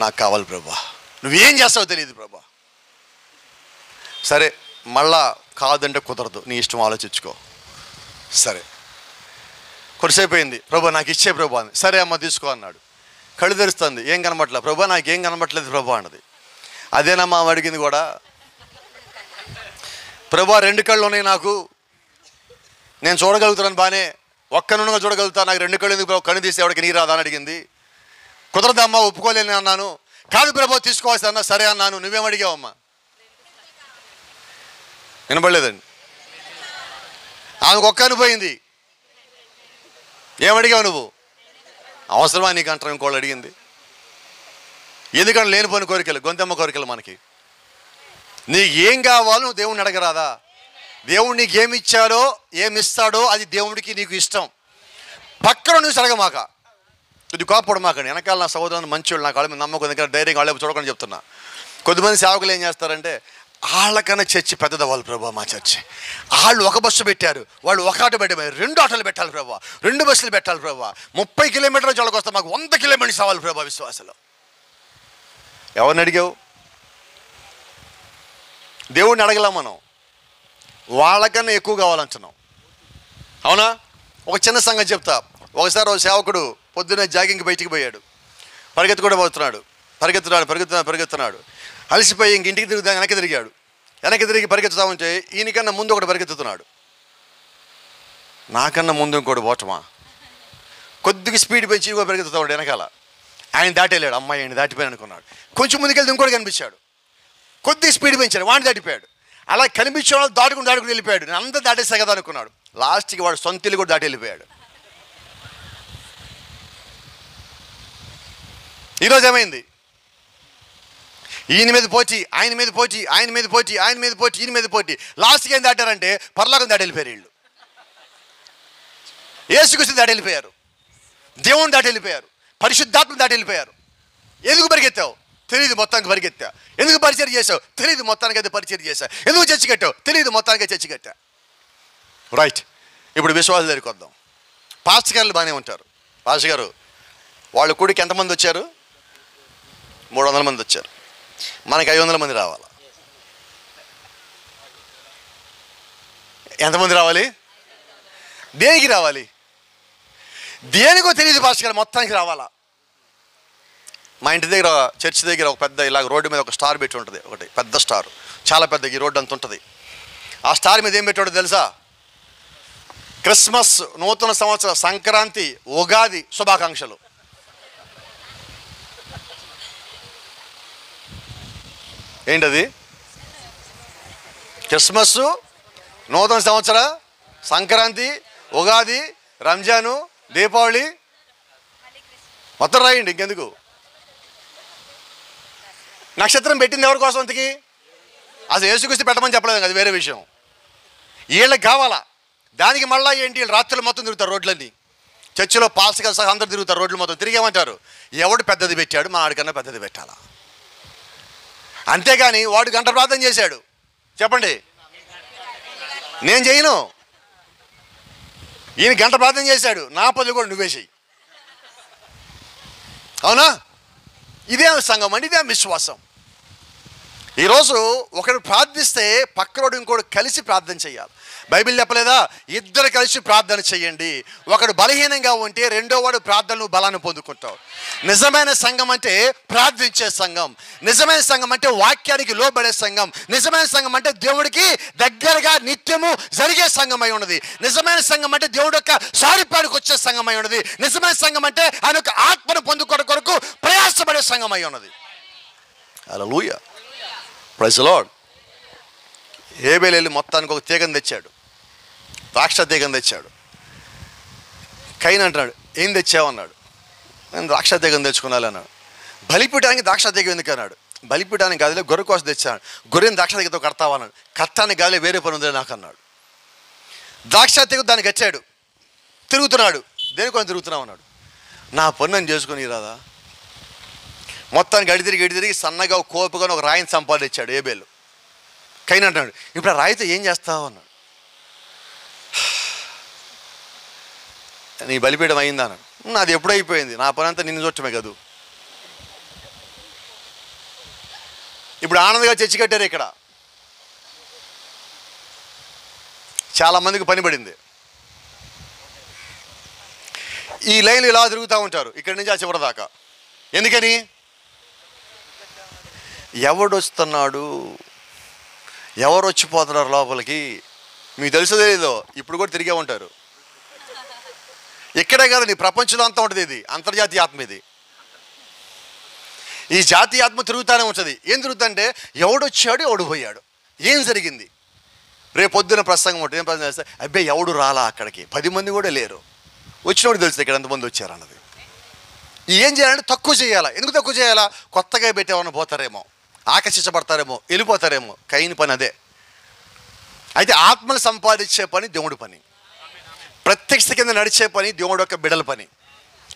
నాకు కావాలి ప్రభా, నువ్వేం చేస్తావో తెలియదు ప్రభా. సరే మళ్ళా కాదంటే కుదరదు, నీ ఇష్టం, ఆలోచించుకో. సరే కొద్దిసేపు అయింది, ప్రభా నాకు ఇచ్చే ప్రభా అని. సరే అమ్మ తీసుకో అన్నాడు. కళ్ళు తెరుస్తుంది, ఏం కనబట్లే. ప్రభా నాకేం కనబట్లేదు ప్రభా అన్నది. అదేనమ్మా అడిగింది కూడా. ప్రభా 2 కళ్ళు ఉన్నాయి నాకు, నేను చూడగలుగుతాను బానే, ఒక్క నుండిగా చూడగలుగుతా, నాకు 2 కళ్ళు ఎందుకు ప్రభా, కన్ను తీసి ఎవరికి నీ రాదా అని అడిగింది. కుదరదమ్మా, ఒప్పుకోలేని అన్నాను. కాదు ప్రభా తీసుకోవాల్సి అన్నా. సరే అన్నాను. నువ్వేం అడిగావమ్మా? వినబడలేదండి. ఆమెకు ఒక్క అనిపోయింది. ఏమడిగావు నువ్వు? అవసరమా నీకు అంటారు ఇంకోళ్ళు అడిగింది. ఎందుకంటే లేనిపోయిన కోరికలు, గొంతెమ్మ కోరికలు మనకి. నీకు ఏం కావాలో నువ్వు దేవుణ్ణి అడగరాదా? దేవుడు నీకు ఏమి ఇచ్చాడో ఏమిస్తాడో అది దేవుడికి నీకు ఇష్టం. పక్కన నువ్వు అడగమాక, ఇది కోపడమాకండి. వెనకాల నా సహోదరులు మంచివాళ్ళు, నాకు వాళ్ళ మీద నమ్మకం, దగ్గర ధైర్యంగా వాళ్ళ చూడకుండా చెప్తున్నా. కొద్దిమంది సేవకులు ఏం చేస్తారంటే, వాళ్ళకన్నా చర్చి పెద్దదవ్వాలి ప్రభా, మా చర్చి వాళ్ళు ఒక బస్సు పెట్టారు, వాళ్ళు ఒక ఆటో పెట్టారు, 2 ఆటోలు పెట్టాలి ప్రభా, 2 బస్సులు పెట్టాలి ప్రభా, 30 కిలోమీటర్ల చోళ్ళకి వస్తాం, మాకు 100 కిలోమీటర్స్ అవ్వాలి ప్రభా. విశ్వాసలో ఎవరిని అడిగావు? దేవుడిని అడగలేం మనం, వాళ్ళకన్నా ఎక్కువ కావాలంటున్నాం. అవునా? ఒక చిన్న సంగతి చెప్తా. ఒకసారి ఒక సేవకుడు పొద్దున్నే జాగింగ్కి బయటికి పోయాడు, పరిగెత్తుకుంటూ పోతున్నాడు, పరిగెత్తున్నాడు. అలసిపోయి ఇంక ఇంటికి వెనక్కి తిరిగి పరిగెత్తుతా ఉంటే ఈయనకన్నా ముందు ఒకటి పరిగెత్తుతున్నాడు. నాకన్నా ముందు ఇంకోటి పోవటమా? కొద్దిగా స్పీడ్ పెంచి ఇంకో పరిగెత్తుతా ఉంటాడు వెనకాల. ఆయన దాటేళ్ళాడు, అమ్మాయి ఆయన దాటిపోయాను అనుకున్నాడు. కొంచెం ముందుకెళ్తే ఇంకోటి కనిపించాడు, కొద్దిగా స్పీడ్ పెంచాడు, వాడిని దాటిపోయాడు. అలా కనిపించే వాళ్ళు దాటుకుని వెళ్ళిపోయాడు. నేను అంతా దాటేసా కదా అనుకున్నాడు. లాస్ట్కి వాడు సొంత ఇల్లు కూడా దాటి వెళ్ళిపోయాడు. ఈరోజు ఏమైంది? ఈయన మీద పోటీ, ఆయన మీద పోటీ, ఈయన మీద పోటీ. లాస్ట్కి ఏం దాటారంటే పరలోకం దాటి వెళ్ళిపోయారు వీళ్ళు. యేసుక్రీస్తుని దాటి వెళ్ళిపోయారు, దేవుని దాటి వెళ్ళిపోయారు, పరిశుద్ధాత్మను దాటి వెళ్ళిపోయారు. ఎందుకు పరిగెత్తావు? తెలియదు, మొత్తానికి పరిగెత్తా. ఎందుకు పరిచయం చేసావు? తెలియదు, మొత్తానికి అయితే పరిచయం చేశా. ఎందుకు చర్చి కట్టావు? తెలియదు, మొత్తానికి చర్చి కట్టా. రైట్, ఇప్పుడు విశ్వాసాల దగ్గరికి వద్దాం. పాస్టర్ గారు బాగానే ఉంటారు. పాస్టర్ గారు వాళ్ళ కూడికి ఎంతమంది వచ్చారు? 300 మంది వచ్చారు. మనకి 500 మంది రావాలి. ఎంతమంది రావాలి? దేనికి రావాలి? దేనికో తెలియదు పాస్టర్ గారు, మొత్తానికి రావాలా. మా ఇంటి దగ్గర చర్చి దగ్గర ఒక పెద్ద ఇలాగ రోడ్డు మీద ఒక స్టార్ పెట్టి ఉంటుంది, ఒకటి పెద్ద స్టార్, చాలా పెద్ద, ఈ రోడ్డు అంత ఉంటుంది. ఆ స్టార్ మీద ఏం పెట్టాడో తెలుసా? క్రిస్మస్, నూతన సంవత్సరం, సంక్రాంతి, ఉగాది శుభాకాంక్షలు. ఏంటది? క్రిస్మస్, నూతన సంవత్సర, సంక్రాంతి, ఉగాది, రంజాను, దీపావళి, మొత్తం రాయండి, ఇంకెందుకు. నక్షత్రం పెట్టింది ఎవరి కోసం అంతకి? అసలు యేసుక్రీస్తు పెట్టమని చెప్పలేదు, అది వేరే విషయం. వీళ్ళకి కావాలా. దానికి మళ్ళీ ఏంటి, వీళ్ళు రాత్రులు మొత్తం తిరుగుతారు రోడ్లన్నీ. చర్చిలో పాల్స్గా సహా అందరు తిరుగుతారు రోడ్లు మొత్తం. తిరిగేమంటారు, ఎవడు పెద్దది పెట్టాడు మా ఆడికన్నా పెద్దది పెట్టాలా. అంతేగాని వాడు గంట ప్రార్థన చేశాడు, చెప్పండి నేను చేయను. ఈయన గంట ప్రార్థన చేశాడు, నా పనులు కూడా నువ్వే చెయ్యి. అవునా? ఇదే సంఘం అండి, ఇదే విశ్వాసం. ఈరోజు ఒకడు ప్రార్థిస్తే పక్కనోడు ఇంకోడు కలిసి ప్రార్థన చేయాలి. బైబిల్ చెప్పలేదా, ఇద్దరు కలిసి ప్రార్థన చేయండి. ఒకడు బలహీనంగా ఉంటే రెండో వాడు ప్రార్థనలు బలాన్ని పొందుకుంటావు. నిజమైన సంఘం అంటే ప్రార్థించే సంఘం. నిజమైన సంఘం అంటే వాక్యానికి లోబడే సంఘం. నిజమైన సంఘం అంటే దేవుడికి దగ్గరగా నిత్యము జరిగే సంఘం అయి ఉన్నది. నిజమైన సంఘం అంటే దేవుడి యొక్క సారిపాడికి వచ్చే సంఘం అయి ఉన్నది. నిజమైన సంఘం అంటే ఆయన యొక్క ఆత్మను పొందుకోవడం కొరకు ప్రయాసపడే సంఘం అయి ఉన్నది. హల్లెలూయా, ప్రైజ్ ది లార్డ్. హేబెలు వెళ్ళి మొత్తానికి ఒక తీగను తెచ్చాడు, ద్రాక్ష తీగను తెచ్చాడు. కయీను అంటున్నాడు, ఏం తెచ్చావు అన్నాడు. నేను ద్రాక్ష తీగను తెచ్చుకున్నాను అన్నాడు. బలిపీఠానికి ద్రాక్ష తీగ ఎందుకు అన్నాడు. బలిపీఠానికి గదిలో గొర్రె కోసం తెచ్చాడు. గొర్రెని ద్రాక్ష తీగతో కడతావా అన్నాడు. కట్టానికి గదిలో వేరే పని ఉంది నాకు అన్నాడు. ద్రాక్ష తీగ దాన్ని కట్టాడు, తిరుగుతున్నాడు. దేనికొని తిరుగుతున్నావు అన్నాడు. నా పని నేను చేసుకుని రాదా. మొత్తానికి గడి తిరిగి సన్నగా కోపుగా ఒక రాయిని సంపాదించాడు హేబెలు. కయీను అంటున్నాడు, ఇప్పుడు ఆ రాయితో ఏం చేస్తావు అన్నాడు. నీ బలిపీఠం అయిందా అన్నాడు. నాది ఎప్పుడు అయిపోయింది, నా పని అంతా నిన్ను చూడటమే కాదు. ఇప్పుడు ఆనందంగా చర్చి కట్టారు. ఇక్కడ చాలామందికి పని పడింది. ఈ లైన్లు ఇలా తిరుగుతూ ఉంటారు, ఇక్కడి నుంచి ఆ చివరి దాకా. ఎందుకని? ఎవడొస్తున్నాడు, ఎవరు వచ్చిపోతున్నారు లోపలికి మీకు తెలుసో తెలీదో, ఇప్పుడు కూడా తిరిగే ఉంటారు. ఇక్కడే కదండి, ప్రపంచంలో అంతా ఉంటుంది. ఇది అంతర్జాతీయ ఆత్మ. ఇది ఈ జాతీయ ఆత్మ తిరుగుతూనే ఉంటుంది. ఏం తిరుగుతుందంటే ఎవడొచ్చాడు, ఎవడు పోయాడు, ఏం జరిగింది. రేపు పొద్దున ప్రసంగం ఉంటుంది. ఏం ప్రసంగం చేస్తే, అబ్బాయి ఎవడు రాలా అక్కడికి, 10 మంది కూడా లేరు, వచ్చినోడు తెలుస్తుంది ఇక్కడ ఎంతమంది వచ్చారు అన్నది. ఏం చేయాలంటే తక్కువ చేయాలా. ఎందుకు తక్కువ చేయాలా? కొత్తగా పెట్టేవాళ్ళని పోతారేమో, ఆకర్షించబడతారేమో, వెళ్ళిపోతారేమో. కయీను పని అదే. అయితే ఆత్మను సంపాదించే పని దేవుడి పని, ప్రత్యక్ష కింద నడిచే పని దేవుడి యొక్క బిడల పని.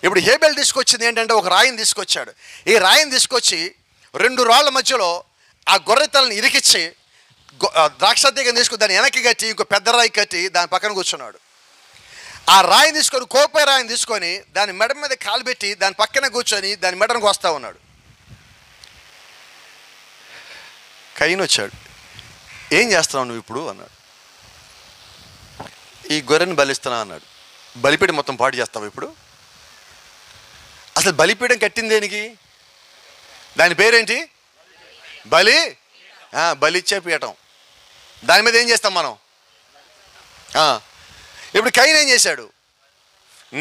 ఇప్పుడు హేబెలు తీసుకొచ్చింది ఏంటంటే ఒక రాయిని తీసుకొచ్చాడు. ఈ రాయిని తీసుకొచ్చి 2 రాళ్ళ మధ్యలో ఆ గొర్రెతలను ఇరికిచ్చి ద్రాక్ష తీగని తీసుకుని దాన్ని వెనక్కి కట్టి ఇంకో పెద్ద రాయి కట్టి దాని పక్కన కూర్చున్నాడు. ఆ రాయిని తీసుకొని, కోపే రాయిని తీసుకొని దాని మెడ మీద కాలు పెట్టి దాని పక్కన కూర్చొని దాని మెడను వస్తూ ఉన్నాడు. కయీను వచ్చాడు, ఏం చేస్తున్నావు నువ్వు ఇప్పుడు అన్నాడు. ఈ గొర్రెని బలిస్తున్నా అన్నాడు. బలిపీఠం మొత్తం పాడు చేస్తావు ఇప్పుడు. అసలు బలిపీఠం కట్టింది దేనికి? దాని పేరేంటి? బలిచ్చే పీఠం. దాని మీద ఏం చేస్తాం మనం? ఇప్పుడు కయీను ఏం చేశాడు?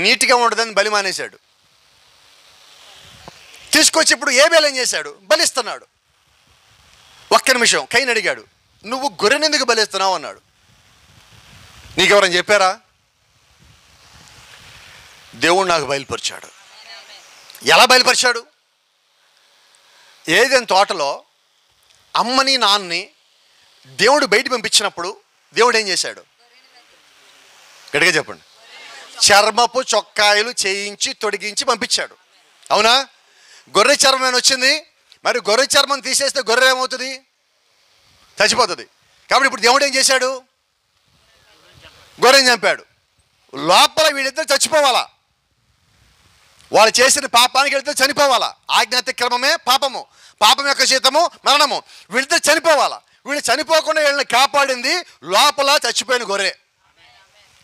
నీట్గా ఉండదని బలి మానేశాడు. తీసుకొచ్చి ఇప్పుడు హేబెలు ఏం చేశాడు? బలిస్తున్నాడు. ఒక్క నిమిషం, కయీను అడిగాడు, నువ్వు గొర్రెని ఎందుకు బలిస్తున్నావు అన్నాడు. నీకెవరని చెప్పారా? దేవుడు నాకు బయలుపరిచాడు. ఎలా బయలుపరిచాడు? ఏదైనా తోటలో అమ్మని నాన్నని దేవుడు బయట పంపించినప్పుడు దేవుడు ఏం చేశాడు? గట్టిగా చెప్పండి. చర్మపు చొక్కాయలు చేయించి తొడిగించి పంపించాడు. అవునా? గొర్రె చర్మం వచ్చింది. మరి గొర్రె చర్మం తీసేస్తే గొర్రె ఏమవుతుంది? చచ్చిపోతుంది. కాబట్టి ఇప్పుడు దేవుడు ఏం చేశాడు? గొర్రెని చంపాడు. లోపల వీళ్ళిద్దరు చచ్చిపోవాలా. వాళ్ళు చేసిన పాపానికి వీళ్ళిద్దరు చనిపోవాలా. ఆజ్ఞాతిక్రమమే పాపము, పాపం యొక్క జీతము మరణము. వీళ్ళిద్దరు చనిపోవాలా. వీళ్ళు చనిపోకుండా వీళ్ళని కాపాడింది లోపల చచ్చిపోయిన గొర్రె.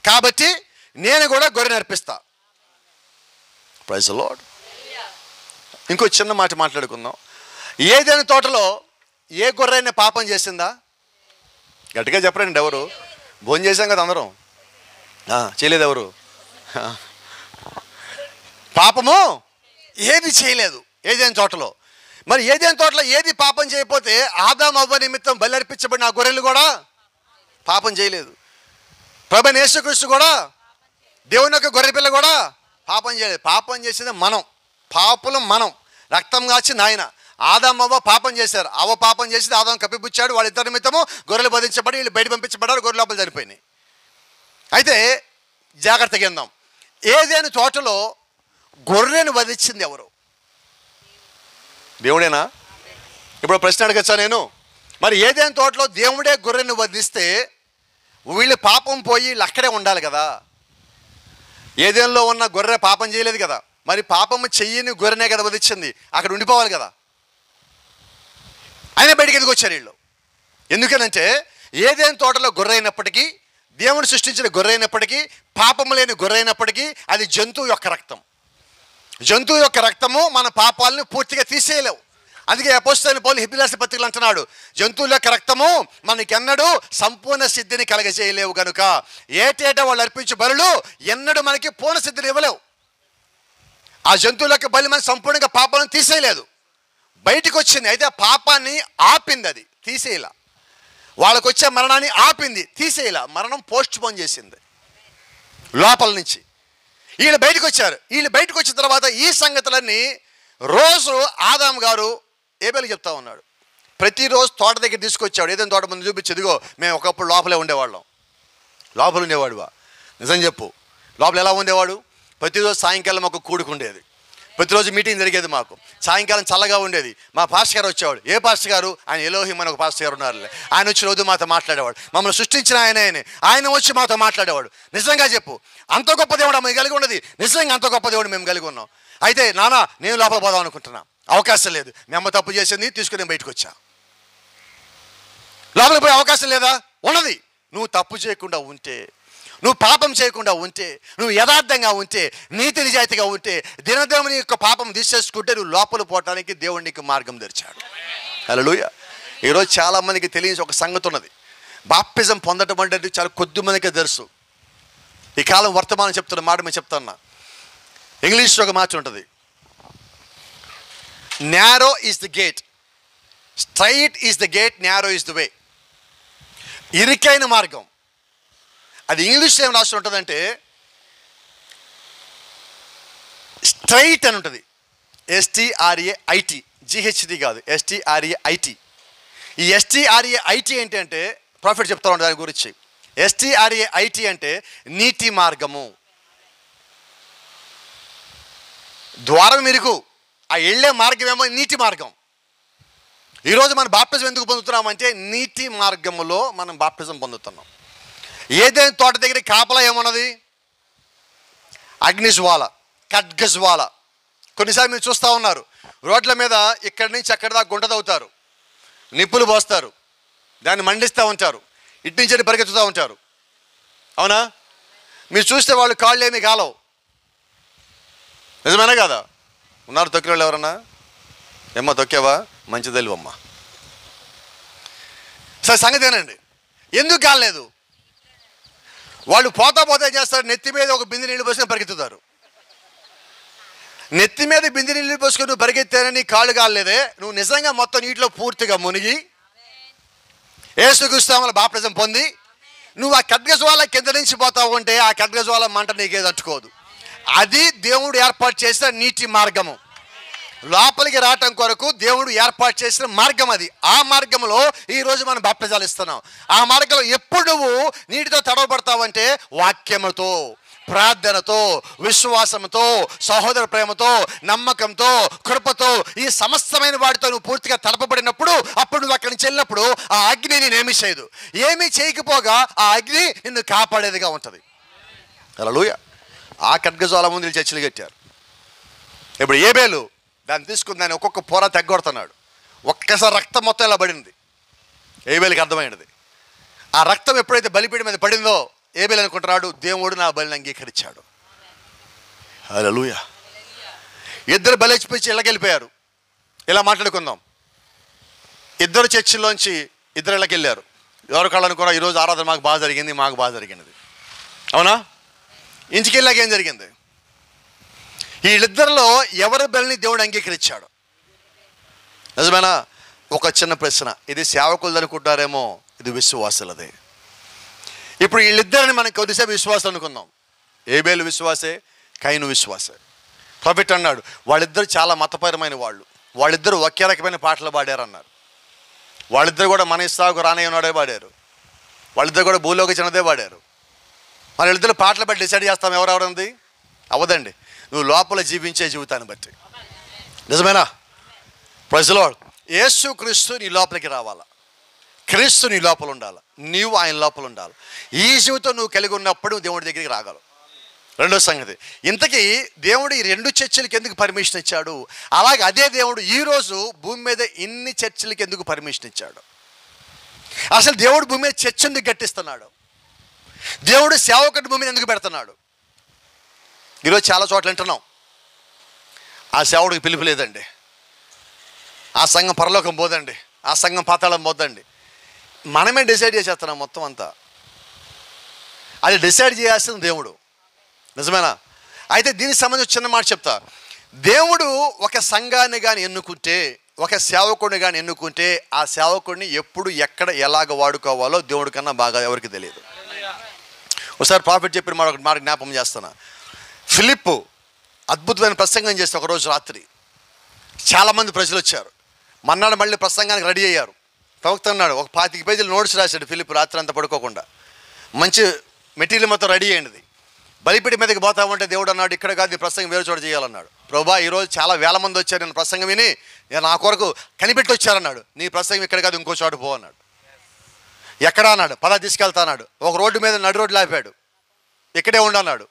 కాబట్టి నేను కూడా గొర్రెని అర్పిస్తా. Praise the lord. ఇంకో చిన్న మాట మాట్లాడుకుందాం. ఏదైనా తోటలో ఏ గొర్రె అయినా పాపం చేసిందా? గట్టిగా చెప్పరండి. ఎవరు? భోజనం చేశాం కదా అందరం. చేయలేదు ఎవరు? పాపము ఏది చేయలేదు ఏదైనా తోటలో. మరి ఏదైనా తోటలో ఏది పాపం చేయకపోతే ఆదాము అవ్వ నిమిత్తం బలి అర్పించబడిన ఆ గొర్రెలు కూడా పాపం చేయలేదు. ప్రభువైన యేసుక్రీస్తు కూడా, దేవుని యొక్క గొర్రె పిల్ల కూడా పాపం చేయలేదు. పాపం చేసింది మనం. పాపులు మనం, రక్తం కాచింది ఆయన. ఆదామవ్వ పాపం చేశారు, అవ్వ పాపం చేసి ఆదాం కప్పిపుచ్చాడు. వాళ్ళిద్దరి నిమిత్తము గొర్రెలు వధించబడి వీళ్ళు బయట పంపించబడ్డారు, గొర్రెల లోపల చనిపోయినాయి. అయితే జాగ్రత్తగా విందాం. ఏదైనా తోటలో గొర్రెను వధించింది ఎవరు? దేవుడేనా? ఇప్పుడు ప్రశ్న అడగచ్చా నేను? మరి ఏదైనా తోటలో దేవుడే గొర్రెను వధిస్తే వీళ్ళు పాపం పోయి వీళ్ళు అక్కడే ఉండాలి కదా. ఏదేనలో ఉన్న గొర్రె పాపం చేయలేదు కదా, మరి పాపము చెయ్యని గొర్రెనే కదా వధించింది, అక్కడ ఉండిపోవాలి కదా. ఆయన బయటికి ఎందుకు వచ్చారు వీళ్ళు? ఎందుకనంటే ఏదైనా తోటలో గొర్రె అయినప్పటికీ, దేవుడు సృష్టించిన గొర్రె అయినప్పటికీ, పాపము లేని గొర్రె అయినప్పటికీ అది జంతువు యొక్క రక్తం. జంతువు యొక్క రక్తము మన పాపాలను పూర్తిగా తీసేయలేవు. అందుకే అపోస్తలుడైన పౌలు హెబ్రీయుల పత్రికలో అంటున్నాడు, జంతువుల యొక్క రక్తము మనకెన్నడూ సంపూర్ణ సిద్ధిని కలగజేయలేవు గనుక ఏటేటా వాళ్ళు అర్పించే బలులు ఎన్నడూ మనకి పూర్ణ సిద్ధిని ఇవ్వలేవు. ఆ జంతువుల యొక్క బలి మన సంపూర్ణంగా పాపాలను తీసేయలేదు, బయటికి వచ్చింది. అయితే ఆ పాపాన్ని ఆపింది, అది తీసేయలా. వాళ్ళకు వచ్చే మరణాన్ని ఆపింది, తీసేయలా. మరణం పోస్ట్ పోన్ చేసింది లోపల నుంచి. వీళ్ళు బయటకు వచ్చారు. వీళ్ళు బయటకు వచ్చిన తర్వాత ఈ సంగతులన్నీ రోజు ఆదాం గారు ఏబేలు చెప్తా ఉన్నాడు. ప్రతిరోజు తోట దగ్గర తీసుకొచ్చాడు. ఏదైనా తోట ముందు చూపించేదిగో మేము ఒకప్పుడు లోపలే ఉండేవాళ్ళం. లోపల ఉండేవాడువా? నిజం చెప్పు, లోపల ఎలా ఉండేవాడు? ప్రతిరోజు సాయంకాలం ఒక కూడుకుండేది, ప్రతిరోజు మీటింగ్ జరిగేది. మాకు సాయంకాలం చల్లగా ఉండేది. మా పాస్టర్ గారు వచ్చేవాడు. ఏ పాస్టర్ గారు? ఆయన ఎలోహిం అని ఒక పాస్టర్ గారు ఉన్నారు. ఆయన వచ్చి రోజు మాతో మాట్లాడేవాడు. మమ్మల్ని సృష్టించిన ఆయన వచ్చి మాతో మాట్లాడేవాడు. నిజంగా చెప్పు, అంత గొప్ప దేవుడు మేము కలిగి ఉన్నది. నిజంగా అంత గొప్ప దేవుడు మేము కలిగి ఉన్నాం. అయితే నాన్న నేను లోపల పోదాం అనుకుంటున్నా, అవకాశం లేదు. మీ అమ్మ తప్పు చేసింది, తీసుకుని బయటకు వచ్చా. లోపలికి పోయే అవకాశం లేదా? ఉన్నది. నువ్వు తప్పు చేయకుండా ఉంటే, నువ్వు పాపం చేయకుండా ఉంటే, నువ్వు యథార్థంగా ఉంటే, నీతి నిజాయితీగా ఉంటే, దినదినం నీ యొక్క పాపం తీసేసుకుంటే నువ్వు లోపల పోవటానికి దేవుడు నీకు మార్గం తెరిచాడు. హల్లెలూయా. ఈరోజు చాలామందికి తెలియని ఒక సంగతి ఉన్నది. బాప్టిజం పొందటం అంటే చాలా కొద్ది మందికి తెలుసు. ఈ కాలం వర్తమానం చెప్తున్న మాట మేము చెప్తున్నా. ఇంగ్లీష్లో ఒక మాట ఉంటుంది, narrow is the gate, straight is the gate, narrow is the way. ఇరుకైన మార్గం. అది ఇంగ్లీష్లో ఏం రాసి ఉంటుందంటే స్ట్రైట్ అని ఉంటుంది. STRAIT, GHD కాదు, STRAIT. ఈ STRAIT ఏంటంటే ప్రాఫిట్ చెప్తా ఉంటాడు దాని గురించి. STRAIT అంటే నీతి మార్గము. ద్వారం ఇరుకు, ఆ వెళ్ళే మార్గం ఏమో నీతి మార్గం. ఈరోజు మనం బాప్టిజం ఎందుకు పొందుతున్నామంటే నీతి మార్గములో మనం బాప్టిజం పొందుతున్నాం. ఏదైనా తోట దగ్గర కాపలా ఏమన్నది? అగ్నిజ్వాల, ఖడ్గజ్వాల. కొన్నిసార్లు మీరు చూస్తూ ఉన్నారు, రోడ్ల మీద ఇక్కడి నుంచి అక్కడి దాకా గుంట తవ్వుతారు, నిప్పులు పోస్తారు, దాన్ని మండిస్తూ ఉంటారు, ఇటు నుంచి అటు పరిగెత్తుతూ ఉంటారు. అవునా? మీరు చూస్తే వాళ్ళు కాళ్ళు ఏమీ కాలవు. నిజమేనా కదా? ఉన్నారు తొక్కిన వాళ్ళు ఎవరన్నా? ఏమ్మా తొక్కేవా? మంచి తెలివమ్మ. సరే సంగతేనండి. ఎందుకు కాలేదు? వాళ్ళు పోతా ఏం చేస్తారు? నెత్తి మీద ఒక బిందె నీళ్ళు పోసుకొని పరిగెత్తుతారు. నెత్తి మీద బిందె నీళ్ళు పోసుకొని నువ్వు పరిగెత్తానని కాళ్ళు కాలేదే, నువ్వు నిజంగా మొత్తం నీటిలో పూర్తిగా మునిగి యేసుక్రీస్తు బాప్టిజం పొంది నువ్వు ఆ ఖడ్గజ్వాల కింద నుంచి పోతావు అంటే ఆ ఖడ్గజ్వాల మంట నీకేది అంటుకోదు. అది దేవుడు ఏర్పాటు చేసిన నీటి మార్గము. లోపలికి రావటం కొరకు దేవుడు ఏర్పాటు చేసిన మార్గం అది. ఆ మార్గంలో ఈరోజు మనం బాప్టిజాలు ఇస్తున్నాం. ఆ మార్గంలో ఎప్పుడు నువ్వు నీటితో తడవబడతావంటే వాక్యముతో, ప్రార్థనతో, విశ్వాసంతో, సహోదర ప్రేమతో, నమ్మకంతో, కృపతో, ఈ సమస్తమైన వాటితో నువ్వు పూర్తిగా తడపబడినప్పుడు అప్పుడు నువ్వు అక్కడి నుంచి వెళ్ళినప్పుడు ఆ అగ్ని నేను ఏమీ చేయదు. ఏమీ చేయకపోగా ఆ అగ్ని నిన్ను కాపాడేదిగా ఉంటుంది. హల్లెలూయా. ఆ ఖడ్గజ్వాల ముందు చర్చలు కట్టారు. ఇప్పుడు ఏబేలు దాన్ని తీసుకుని దాన్ని ఒక్కొక్క పొర తెగ్గొడుతున్నాడు. ఒక్కసారి రక్తం మొత్తం ఇలా పడింది. ఏబేలుకి అర్థమైనది. ఆ రక్తం ఎప్పుడైతే బలిపీఠం మీద పడిందో ఏబేలు అనుకుంటున్నాడు, దేవుడు నా బలిని అంగీకరించాడు. హల్లెలూయా. ఇద్దరు బలి ఇచ్చిపోయి ఇళ్ళకెళ్ళిపోయారు. ఇలా మాట్లాడుకుందాం. ఇద్దరు చర్చిలోంచి ఇద్దరు ఇళ్ళకెళ్ళారు. ఎవరు కాళ్ళు అనుకున్నా ఈరోజు ఆరాధన మాకు బాగా జరిగింది, మాకు బాగా జరిగినది. అవునా? ఇంటికి వెళ్ళాక ఏం జరిగింది? వీళ్ళిద్దరిలో ఎవరి బలిని దేవుడు అంగీకరించాడు? నిజమేనా? ఒక చిన్న ప్రశ్న. ఇది సేవకులది అనుకుంటారేమో, ఇది విశ్వాసులదే. ఇప్పుడు వీళ్ళిద్దరిని మనం కొద్దిసేపు విశ్వాసం అనుకుందాం. ఏబేలు విశ్వాసే, కయీను విశ్వాసే. ప్రాఫిట్ అన్నాడు. వాళ్ళిద్దరు చాలా మతపరమైన వాళ్ళు, వాళ్ళిద్దరూ ఒకే రకమైన పాటలు పాడారు అన్నారు. వాళ్ళిద్దరు కూడా మన ఇస్సాకు రానయ్యనాడే పాడారు, వాళ్ళిద్దరు కూడా భూలోకి చిన్నదే పాడారు. మన వాళ్ళిద్దరు పాటలు బట్టి డిసైడ్ చేస్తాం ఎవరెవరంది అవ్వదండి. నువ్వు లోపల జీవించే జీవితాన్ని బట్టి. నిజమేనా? Praise lord. యేసు క్రీస్తు నీ లోపలికి రావాలా, క్రీస్తు నీ లోపల ఉండాలి, నీవు ఆయన లోపల ఉండాలి. ఈ జీవితం నువ్వు కలిగి ఉన్నప్పుడు దేవుడి దగ్గరికి రాగలవు. రెండో సంగతి, ఇంతకీ దేవుడు ఈ 2 చర్చిలకి ఎందుకు పర్మిషన్ ఇచ్చాడు? అలాగే అదే దేవుడు ఈరోజు భూమి మీద ఇన్ని చర్చిలకి ఎందుకు పర్మిషన్ ఇచ్చాడు? అసలు దేవుడు భూమి మీద చర్చ్ ఎందుకు కట్టిస్తున్నాడు? దేవుడు సేవకుడి భూమి మీద ఎందుకు పెడుతున్నాడు? ఈరోజు చాలా చోట్ల వింటున్నాం, ఆ సేవకుడికి పిలుపు లేదండి, ఆ సంఘం పరలోకం పోదండి, ఆ సంఘం పాతాళం పోదండి. మనమే డిసైడ్ చేసేస్తున్నాం మొత్తం అంతా. అది డిసైడ్ చేయాల్సిన దేవుడు. నిజమేనా? అయితే దీనికి సంబంధించి చిన్న మాట చెప్తా. దేవుడు ఒక సంఘాన్ని కానీ ఎన్నుకుంటే, ఒక సేవకుడిని కానీ ఎన్నుకుంటే, ఆ సేవకుడిని ఎప్పుడు ఎక్కడ ఎలాగ వాడుకోవాలో దేవుడి కన్నా బాగా ఎవరికి తెలియదు. ఒకసారి ప్రాఫిట్ చెప్పిన మాట జ్ఞాపకం చేస్తున్నా. ఫిలిప్పు అద్భుతమైన ప్రసంగం చేస్తే ఒకరోజు రాత్రి చాలామంది ప్రజలు వచ్చారు. మన్నాడు మళ్ళీ ప్రసంగానికి రెడీ అయ్యారు. ప్రవక్త అన్నాడు, ఒక 25 పేజీలు నోట్స్ రాశాడు ఫిలిప్ రాత్రి అంతా పడుకోకుండా. మంచి మెటీరియల్ మొత్తం రెడీ అయ్యింది. బలిపీఠం మీదకి పోతా ఉంటే దేవుడు అన్నాడు, ఇక్కడ కాదు, ప్రసంగం వేరే చోట చేయాలన్నాడు. ప్రభా, ఈరోజు చాలా వేల మంది వచ్చారు, నేను ప్రసంగం విని నా కొరకు కనిపెట్టి వచ్చారన్నాడు. నీ ప్రసంగం ఇక్కడ కాదు, ఇంకో చోట పో అన్నాడు. ఎక్కడ అన్నాడు? పద తీసుకెళ్తా అన్నాడు. ఒక రోడ్డు మీద నడు రోడ్డు లాపాడు. ఇక్కడే ఉండన్నాడు.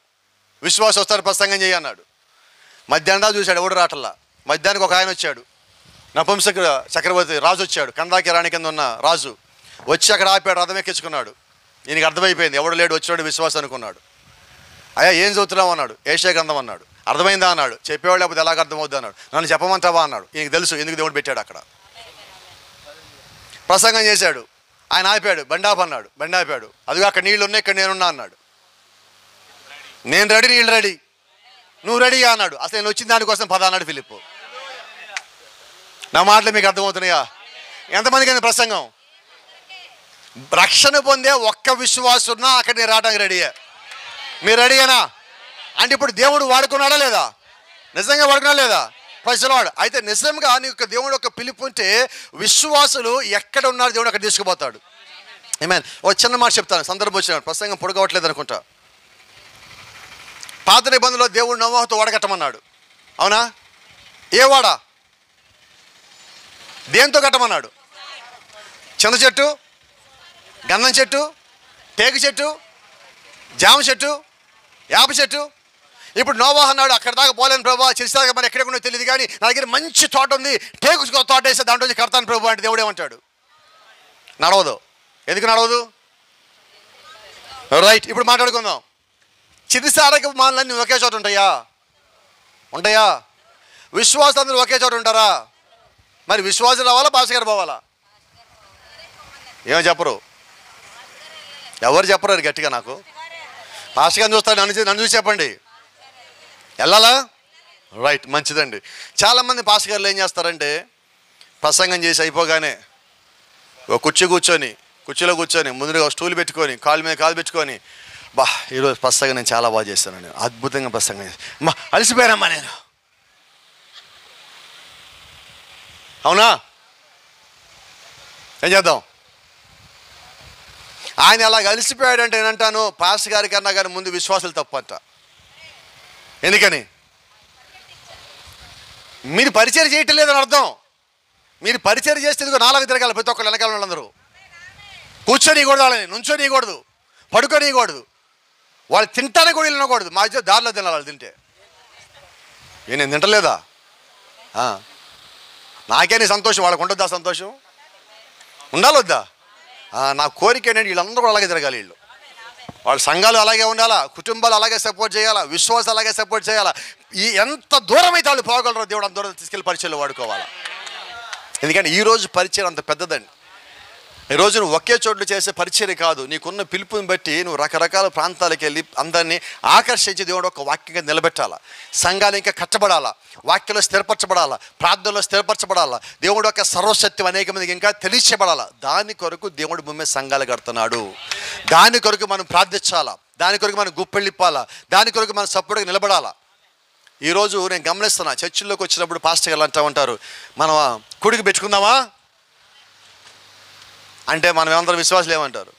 విశ్వాసం వస్తారు ప్రసంగం చేయన్నాడు. మధ్యాహ్నం చూశాడు, ఎవడు రాటల్లా. మధ్యాహ్నానికి ఒక ఆయన వచ్చాడు, నపుంసక చక్రవర్తి రాజు వచ్చాడు, కందాకి రాణి కింద ఉన్న రాజు వచ్చి అక్కడ ఆపాడు, రథం ఎక్కించుకున్నాడు. ఈయనకి అర్థమైపోయింది, ఎవడు లేడు, వచ్చాడు విశ్వాసం అనుకున్నాడు. అయ్యా ఏం చదువుతున్నావు అన్నాడు. ఏషియా గ్రంథం అన్నాడు. అర్థమైందా అన్నాడు. చెప్పేవాళ్ళు లేకపోతే ఎలాగ అర్థమవుద్ది అన్నాడు. నన్ను చెప్పమంటావా అన్నాడు. ఈయనకి తెలుసు ఎందుకు దేవుడు పెట్టాడు అక్కడ. ప్రసంగం చేశాడు. ఆయన ఆపాడు, బండాపు అన్నాడు. బండి ఆపాడు. అదిగో అక్కడ నీళ్ళు ఉన్నాయి, ఇక్కడ నేనున్నా అన్నాడు. నేను రెడీ, నీళ్ళు రెడీ, నువ్వు రెడీ అన్నాడు. అసలు నేను వచ్చిన దానికోసం పద అన్నాడు ఫిలిప్పు. నా మాటలు మీకు అర్థమవుతున్నాయా? ఎంతమందికి అయింది ప్రసంగం? రక్షణ పొందే ఒక్క విశ్వాసం ఉన్నా అక్కడ నేను రావడానికి రెడీయే. మీరు రెడీయేనా? అంటే ఇప్పుడు దేవుడు వాడుకున్నాడా లేదా? నిజంగా వాడుకున్నా లేదా? ప్రజలవాడు. అయితే నిజంగా నీకు దేవుడు ఒక పిలుపు ఉంటే విశ్వాసులు ఎక్కడ ఉన్నారు దేవుడు అక్కడ తీసుకుపోతాడు. ఆమేన్. ఒక చిన్న మాట చెప్తాను, సందర్భం వచ్చిన ప్రసంగం పొడగవట్లేదు అనుకుంటా. పాత నిబంధనలో దేవుడు నోవహుతో వడగట్టమన్నాడు, అవునా? ఏ వాడ? దేంతో కట్టమన్నాడు? చింత చెట్టు, గంధం చెట్టు, టేకు చెట్టు, జామ చెట్టు, యాప చెట్టు. ఇప్పుడు నోవహు అన్నాడు, అక్కడ దాకా పోలేను ప్రభు, చిరిసాగా మరి ఎక్కడెక్కడో తెలియదు, కానీ నా దగ్గర మంచి తోట ఉంది, టేకు తోట వేస్తే దాంట్లో నుంచి కడతాను ప్రభు అంటే దేవుడు ఏమంటాడు? నడవదు. ఎందుకు నడవదు? రైట్. ఇప్పుడు మాట్లాడుకుందాం. చిరిసారక మాలన్నీ ఒకే చోట ఉంటాయా? ఉంటాయా? విశ్వాసం అందరూ ఒకే చోట ఉంటారా? మరి విశ్వాసం రావాలా, భాషగారు పోవాలా? ఏమో చెప్పరు, ఎవరు చెప్పరు అది గట్టిగా. నాకు భాషగారిని చూస్తాడు, నన్ను చూసి చెప్పండి, వెళ్ళాలా? రైట్, మంచిదండి. చాలామంది భాషగారులు ఏం చేస్తారంటే ప్రసంగం చేసి అయిపోగానే ఒక కుర్చీలో కూర్చొని ముందుగా స్టూల్ పెట్టుకొని కాలు మీద కాలు పెట్టుకొని, బా ఈరోజు ప్రసంగం నేను చాలా బాగా చేస్తాను, నేను అద్భుతంగా ప్రసంగం చేస్తాను, అమ్మా అలసిపోయానమ్మా నేను. అవునా? ఏం చేద్దాం? ఆయన అలా అలసిపోయాడంటే నేనంటాను, పాస్టర్ గారి కన్నా కానీ ముందు విశ్వాసాలు తప్పంట. ఎందుకని? మీరు పరిచయం చేయటం లేదని అర్థం. మీరు పరిచయం చేస్తే ఇదిగో నాలుగు తిరగాలి, ప్రతి ఒక్కరు వెనకాల వాళ్ళందరూ కూర్చొనియకూడదు, వాళ్ళని నుంచొనియకూడదు, పడుకొనియకూడదు, వాళ్ళు తింటానే కూడా వెళ్ళకూడదు. మా ఇద్దరు దారిలో తినాలి వాళ్ళు తింటే. నేను తింటలేదా? నాకే నీ సంతోషం, వాళ్ళకు ఉండొద్దా సంతోషం? ఉండాలొద్దా? నా కోరిక ఏంటంటే వీళ్ళందరూ కూడా అలాగే తిరగాలి. వాళ్ళ సంఘాలు అలాగే ఉండాలా, కుటుంబాలు అలాగే సపోర్ట్ చేయాలా, విశ్వాసం అలాగే సపోర్ట్ చేయాలా. ఎంత దూరం అయితే వాళ్ళు పోగలరో దేవుడు అంత దూరం తీసుకెళ్ళి పరిచయంలో వాడుకోవాలా. ఎందుకంటే ఈరోజు పరిచయం అంత పెద్దదండి. ఈరోజు నువ్వు ఒకే చోట్లు చేసే పరిచయం కాదు, నీకున్న పిలుపుని బట్టి నువ్వు రకరకాల ప్రాంతాలకు వెళ్ళి అందరినీ ఆకర్షించి దేవుడు ఒక వాక్యంగా నిలబెట్టాలా, సంఘాలు ఇంకా కట్టబడాలా, వాక్యంలో స్థిరపరచబడాలా, ప్రార్థనలో స్థిరపరచబడాలా, దేవుడు యొక్క సర్వసత్యం అనేక మందికి ఇంకా తెలియచేయబడాలా. దాని కొరకు దేవుడు భూమి సంఘాలు కడుతున్నాడు. దాని కొరకు మనం ప్రార్థించాలా, దాని కొరకు మనం గుప్పెళ్ళిప్పాలా, దాని కొరకు మనం సపోర్ట్గా నిలబడాలా. ఈరోజు నేను గమనిస్తున్నా, చర్చిల్లోకి వచ్చినప్పుడు పాస్టర్ గారు అంటూ ఉంటారు, మనం కుడికి పెట్టుకుందామా అంటే మనం అందరం విశ్వాసులు ఏమంటారు?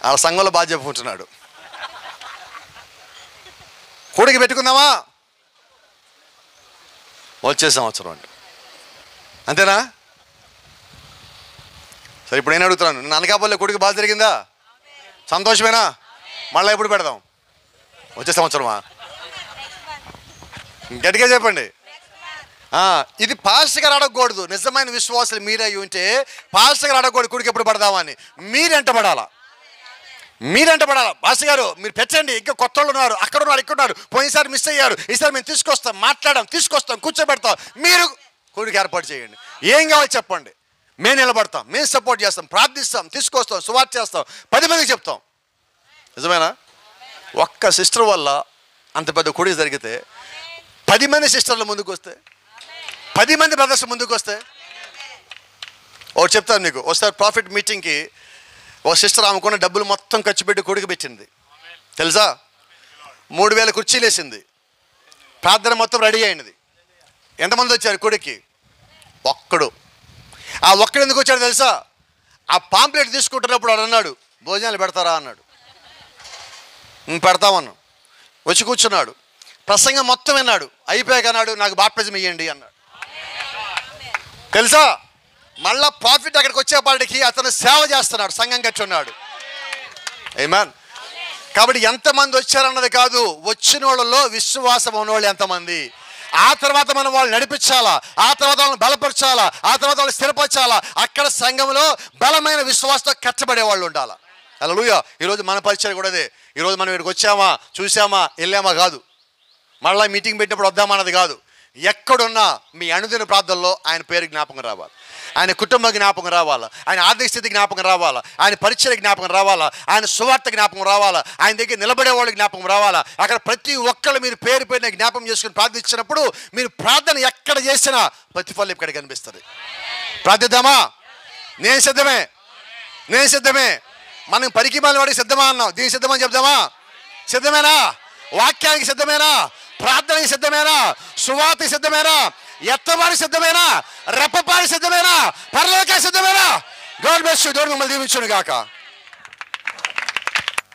ఆ సంఘంలో బాగా చెప్పుకుంటున్నాడు, కుడికి పెట్టుకుందామా వచ్చే సంవత్సరం అంటే, అంతేనా? సరే, ఇప్పుడు నేను అడుగుతున్నాను, నేను అనకాపల్లి కుడికి బాగా జరిగిందా? సంతోషమేనా? మళ్ళీ ఎప్పుడు పెడదాం? వచ్చే సంవత్సరమా? గట్టిగా చెప్పండి. ఇది పాస్టర్ గారు అడగకూడదు. నిజమైన విశ్వాసాలు మీరై ఉంటే పాస్టర్ గారు అడగకూడదు కుడికి ఎప్పుడు పడదామని. మీరెంట పడాలా, మీరెంట పడాలా. పాస్టర్ గారు మీరు పెట్టండి, ఇంకా కొత్త వాళ్ళు ఉన్నారు, అక్కడ ఉన్నారు, ఇక్కడ ఉన్నారు, పోయినసారి మిస్ అయ్యారు, ఈసారి మేము తీసుకొస్తాం, మాట్లాడాం, తీసుకొస్తాం, కూర్చోబెడతాం, మీరు కుడికి ఏర్పాటు చేయండి. ఏం కావాలి చెప్పండి, మేము నిలబడతాం, మేము సపోర్ట్ చేస్తాం, ప్రార్థిస్తాం, తీసుకొస్తాం, సువార్త చేస్తాం, 10 మందికి చెప్తాం. నిజమేనా? ఒక్క సిస్టర్ వల్ల అంత పెద్ద కుడి జరిగితే 10 మంది సిస్టర్లు ముందుకు వస్తే, 10 మంది బ్రదర్స్ ముందుకు వస్తే, ఒకటి చెప్తాను మీకు. ఒకసారి ప్రాఫిట్ మీటింగ్కి ఒక సిస్టర్ ఆమెకున్న డబ్బులు మొత్తం ఖర్చు పెట్టి కుడికి పెట్టింది, తెలుసా? 3000 కుర్చీలు వేసింది, ప్రార్థన మొత్తం రెడీ అయినది. ఎంతమంది వచ్చారు కుడికి? ఒక్కడు. ఆ ఒక్కడు ఎందుకు వచ్చాడు తెలుసా? ఆ పాంప్లెట్ తీసుకుంటున్నప్పుడు వాడు అన్నాడు, భోజనాలు పెడతారా అన్నాడు. పెడతామన్నాం. వచ్చి కూర్చున్నాడు, ప్రసంగం మొత్తం విన్నాడు, అయిపోయాక అన్నాడు, నాకు బాప్టిజం ఇవ్వండి అన్నాడు. తెలుసా? మళ్ళా ప్రాఫిట్ అక్కడికి వచ్చేపాటికి అతను సేవ చేస్తున్నాడు, సంఘం కట్టి ఉన్నాడు. ఆమేన్. కాబట్టి ఎంతమంది వచ్చారన్నది కాదు, వచ్చిన వాళ్ళలో విశ్వాసం ఉన్నవాళ్ళు ఎంతమంది. ఆ తర్వాత మనం వాళ్ళని నడిపించాలా, ఆ తర్వాత వాళ్ళని బలపరచాలా, ఆ తర్వాత వాళ్ళని స్థిరపరచాలా. అక్కడ సంఘంలో బలమైన విశ్వాసంతో కట్టబడే వాళ్ళు ఉండాలి. హల్లెలూయా. ఈరోజు మన పరిచయం కూడా అదే. ఈరోజు మనం ఇక్కడికి వచ్చామా, చూసామా, వెళ్ళామా కాదు, మళ్ళీ మీటింగ్ పెట్టినప్పుడు వద్దామన్నది కాదు. ఎక్కడున్నా మీ అనుదిన ప్రార్థనలో ఆయన పేరు జ్ఞాపకం రావాలి, ఆయన కుటుంబ జ్ఞాపకం రావాలా, ఆయన ఆర్థిక స్థితి జ్ఞాపకం రావాలా, ఆయన పరిచయ జ్ఞాపకం రావాలా, ఆయన సువార్త జ్ఞాపకం రావాలా, ఆయన దగ్గర నిలబడే వాళ్ళ జ్ఞాపకం రావాలా. అక్కడ ప్రతి ఒక్కళ్ళు మీరు పేరు పేరున జ్ఞాపకం చేసుకుని ప్రార్థించినప్పుడు మీరు ప్రార్థన ఎక్కడ చేసినా ప్రతిఫలం ఇక్కడ కనిపిస్తుంది. ప్రార్థిద్దామా? నేను సిద్ధమే, నేను సిద్ధమే. మనం పరికి మాలిన వాడికి సిద్ధమా అన్నాం, దీనికి సిద్ధమని చెప్దామా? సిద్ధమేనా? వాక్యానికి సిద్ధమేనా? ప్రార్థనకి సిద్ధమేనా? సువార్తకి సిద్ధమేనా? ఎత్తబారి సిద్ధమేనా? రెప్పపారి సిద్ధమేనా? పరలోకానికి సిద్ధమేనా? God bless you. దేవుడు మిమ్మల్ని దీవించును గాక.